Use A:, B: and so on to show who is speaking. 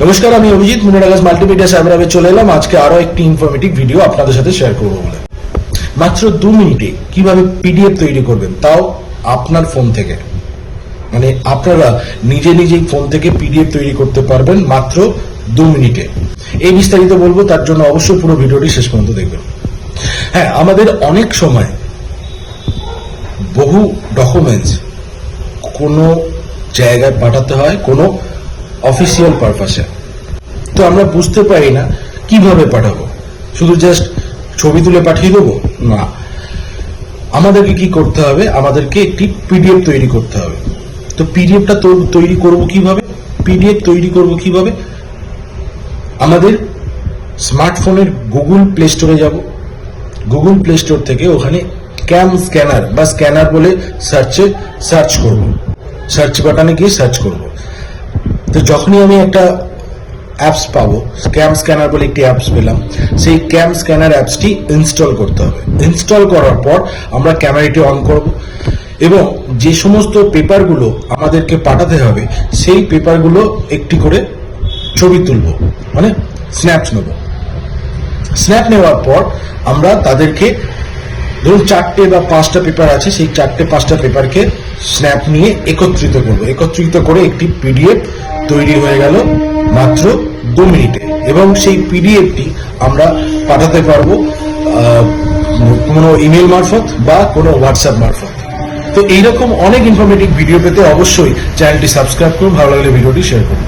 A: নমস্কার, আমি Abhijit মুনারাগাস multimedia cyber চলে এলাম আজকে আরো একটি ইনফরমেটিভ ভিডিও আপনাদের সাথে শেয়ার করবো বলে। মাত্র 2 মিনিটে কিভাবে পিডিএফ তৈরি করবেন, তাও আপনার ফোন থেকে। মানে আপনারা নিজেই ফোন থেকে পিডিএফ তৈরি করতে পারবেন মাত্র 2 মিনিটে। এই বিস্তারিত বলবো, তার জন্য অবশ্যই পুরো ভিডিওটি শেষ পর্যন্ত দেখবেন। হ্যাঁ, আমাদের অনেক সময় বহু ডকুমেন্টস কোনো জায়গায় পাঠাতে হয় কোনো অফিসিয়াল পারপাসে, তো আমরা বুঝতে পারি না কিভাবে পাঠাবো। শুধু জাস্ট ছবি তুলে পাঠিয়ে দেবো না, আমাদেরকে কি করতে হবে, আমাদেরকে একটি পিডিএফ তৈরি করতে হবে। তো পিডিএফটা তৈরি করব কিভাবে, পিডিএফ তৈরি করব কিভাবে? আমাদের স্মার্টফোনের গুগল প্লে স্টোরে যাব, গুগল প্লে স্টোর থেকে ওখানে ক্যাম স্ক্যানার বা স্ক্যানার বলে সার্চ করব, সার্চ বাটনে গিয়ে সার্চ করব। তো যখনই আমি একটা অ্যাপস পাবো, ক্যাম স্ক্যানার বলে একটি অ্যাপস পেলাম, সেই ক্যাম স্ক্যানার অ্যাপসটি ইনস্টল করতে হবে। ইনস্টল করার পর আমরা ক্যামেরাটি অন করব এবং যে সমস্ত পেপারগুলো আমাদেরকে পাঠাতে হবে সেই পেপারগুলো একটি করে ছবি তুলব, মানে স্ন্যাপস নেব। স্ন্যাপ নেওয়ার পর আমরা তাদেরকে, ধরুন 4টে বা 5টা পেপার আছে, সেই 4টে-5টা পেপারকে স্ন্যাপ নিয়ে একত্রিত করব। একত্রিত করে একটি পিডিএফ তৈরি হয়ে গেল মাত্র 2 মিনিটে। এবং সেই পিডিএফটি আমরা পাঠাতে পারবো কোনো ইমেল মারফত বা কোনো হোয়াটসঅ্যাপ মারফত। তো এইরকম অনেক ইনফরমেটিভ ভিডিও পেতে অবশ্যই চ্যানেলটি সাবস্ক্রাইব করুন, ভালো লাগলে ভিডিওটি শেয়ার করুন।